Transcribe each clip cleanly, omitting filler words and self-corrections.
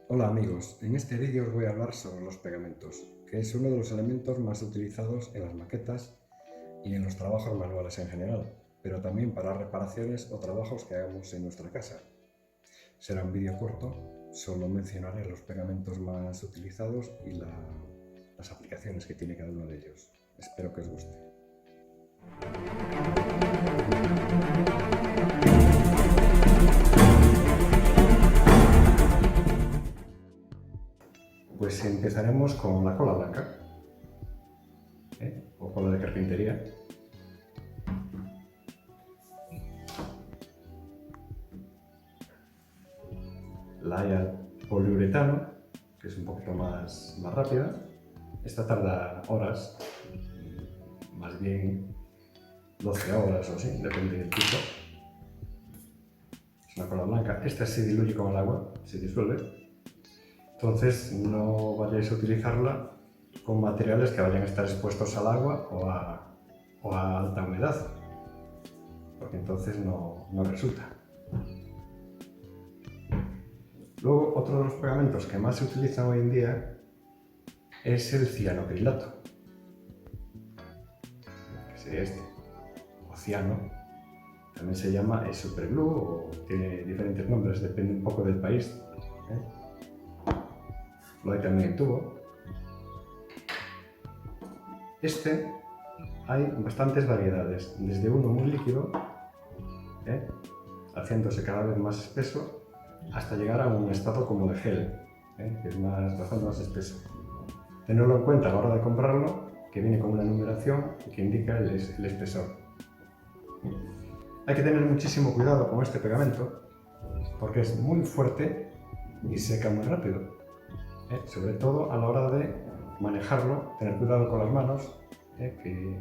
Hola amigos, en este vídeo os voy a hablar sobre los pegamentos, que es uno de los elementos más utilizados en las maquetas y en los trabajos manuales en general, pero también para reparaciones o trabajos que hagamos en nuestra casa. Será un vídeo corto, solo mencionaré los pegamentos más utilizados y las aplicaciones que tiene cada uno de ellos. Espero que os guste. Pues empezaremos con la cola blanca, o cola de carpintería. La hay al poliuretano, que es un poquito más rápida. Esta tarda horas, más bien 12 horas o así, depende del tipo. Es una cola blanca. Esta se diluye con el agua, se disuelve. Entonces no vayáis a utilizarla con materiales que vayan a estar expuestos al agua o a alta humedad, porque entonces no resulta. Luego, otro de los pegamentos que más se utilizan hoy en día es el cianocrilato, que sería este, o ciano. También se llama superglue o tiene diferentes nombres, depende un poco del país. Lo hay también en tubo. Este hay bastantes variedades, desde uno muy líquido, haciéndose cada vez más espeso, hasta llegar a un estado como de gel, que es bastante más espeso. Tenedlo en cuenta a la hora de comprarlo, que viene con una numeración que indica el espesor. Hay que tener muchísimo cuidado con este pegamento, porque es muy fuerte y seca muy rápido. Sobre todo a la hora de manejarlo, tener cuidado con las manos, que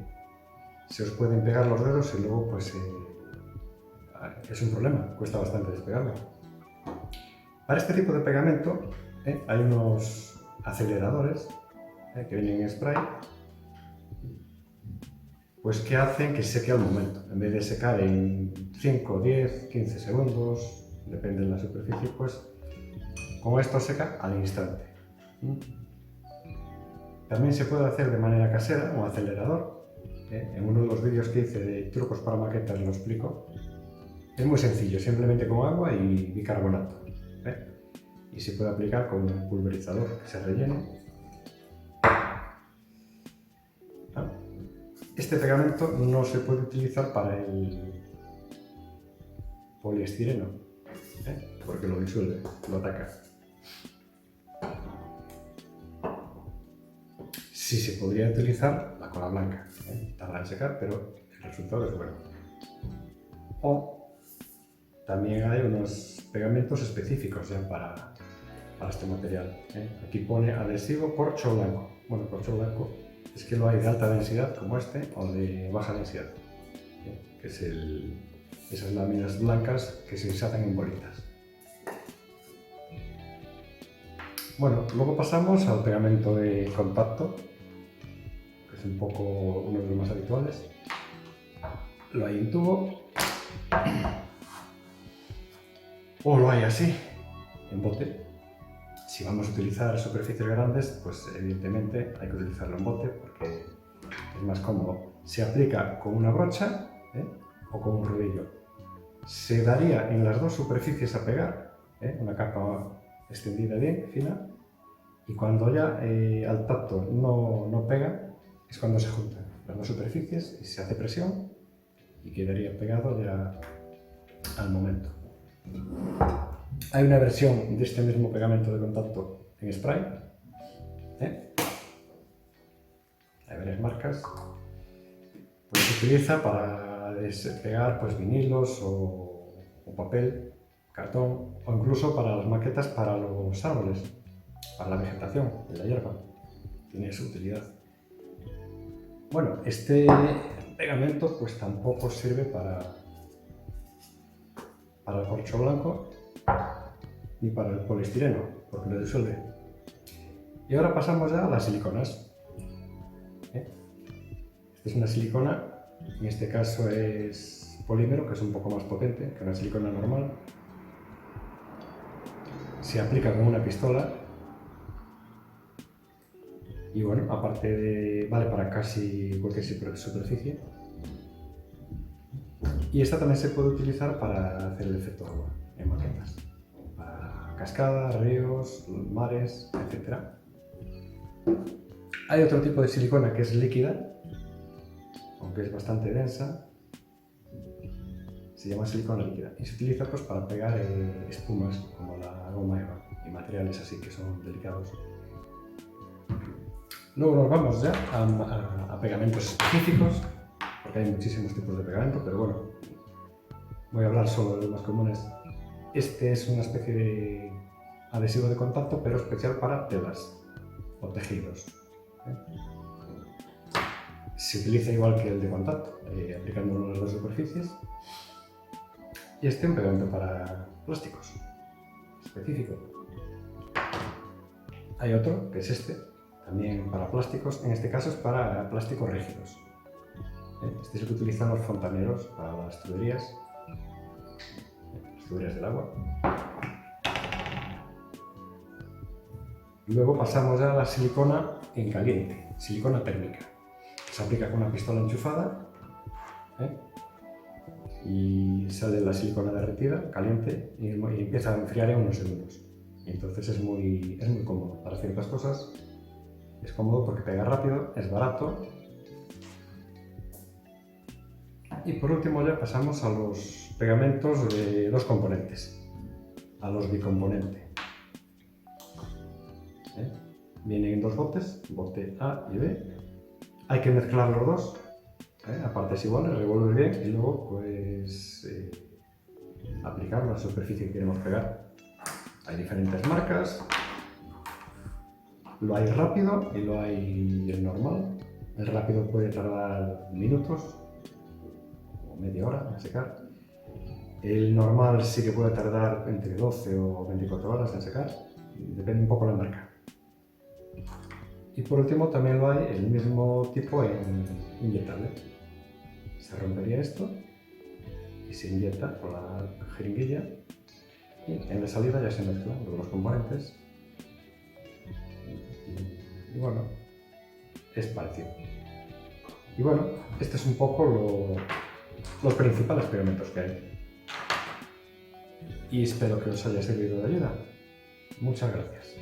se os pueden pegar los dedos y luego pues es un problema, cuesta bastante despegarlo. Para este tipo de pegamento hay unos aceleradores que vienen en spray, pues que hacen que seque al momento. En vez de secar en 5, 10, 15 segundos, depende de la superficie, pues con esto seca al instante. También se puede hacer de manera casera un acelerador. En uno de los vídeos que hice de trucos para maquetas lo explico. Es muy sencillo, simplemente con agua y bicarbonato. Y se puede aplicar con un pulverizador que se rellene. Este pegamento no se puede utilizar para el poliestireno, porque lo disuelve, lo ataca. Sí se podría utilizar la cola blanca, tarda en secar, pero el resultado es bueno. O también hay unos pegamentos específicos ya para este material. Aquí pone adhesivo corcho blanco. Bueno, corcho blanco es que lo hay de alta densidad como este o de baja densidad, que es esas láminas blancas que se deshacen en bolitas. Bueno, luego pasamos al pegamento de contacto, que es un poco uno de los más habituales. Lo hay en tubo o lo hay así, en bote. Si vamos a utilizar superficies grandes, pues evidentemente hay que utilizarlo en bote porque es más cómodo. Se aplica con una brocha o con un rodillo. Se daría en las dos superficies a pegar, una capa extendida bien, fina, y cuando ya al tacto no pega, es cuando se juntan las dos superficies y se hace presión y quedaría pegado ya al momento. Hay una versión de este mismo pegamento de contacto en spray. Hay varias marcas. Pues se utiliza para despegar pues, vinilos o papel, cartón, o incluso para las maquetas para los árboles, para la vegetación de la hierba. Tiene su utilidad. Bueno, este pegamento pues tampoco sirve para el corcho blanco ni para el poliestireno, porque lo disuelve. Y ahora pasamos ya a las siliconas. Esta es una silicona, en este caso es polímero, que es un poco más potente que una silicona normal. se aplica con una pistola y bueno, aparte de vale para casi cualquier superficie. Y esta también se puede utilizar para hacer el efecto agua en maquetas, para cascadas, ríos, mares, etc. Hay otro tipo de silicona que es líquida, aunque es bastante densa, se llama silicona líquida y se utiliza pues, para pegar espumas como la goma eva y materiales así que son delicados. Luego nos vamos ya a pegamentos específicos, porque hay muchísimos tipos de pegamento, pero bueno, voy a hablar solo de los más comunes. Este es una especie de adhesivo de contacto, pero especial para telas o tejidos. Se utiliza igual que el de contacto, aplicándolo en las dos superficies. Y este es un pegamento para plásticos, específico. Hay otro, que es este, también para plásticos, en este caso es para plásticos rígidos. Este es el que utilizan los fontaneros para las tuberías del agua. Luego pasamos ya a la silicona en caliente, silicona térmica. Se aplica con una pistola enchufada y sale la silicona derretida, caliente, y empieza a enfriar en unos segundos. Y entonces es muy cómodo para ciertas cosas. Es cómodo porque pega rápido, es barato. Y por último ya pasamos a los pegamentos de dos componentes, a los bicomponentes. Vienen en dos botes, bote A y B. Hay que mezclar los dos a partes iguales, revolver bien y luego pues aplicar la superficie que queremos pegar. Hay diferentes marcas, lo hay rápido y lo hay el normal. El rápido puede tardar minutos o media hora en secar. El normal sí que puede tardar entre 12 o 24 horas en secar, depende un poco de la marca. Y por último también lo hay el mismo tipo en inyectable. Se rompería esto y se inyecta con la jeringuilla y en la salida ya se mezclan los componentes y bueno, es parecido. Y bueno, este es un poco los principales pegamentos que hay. Y espero que os haya servido de ayuda. Muchas gracias.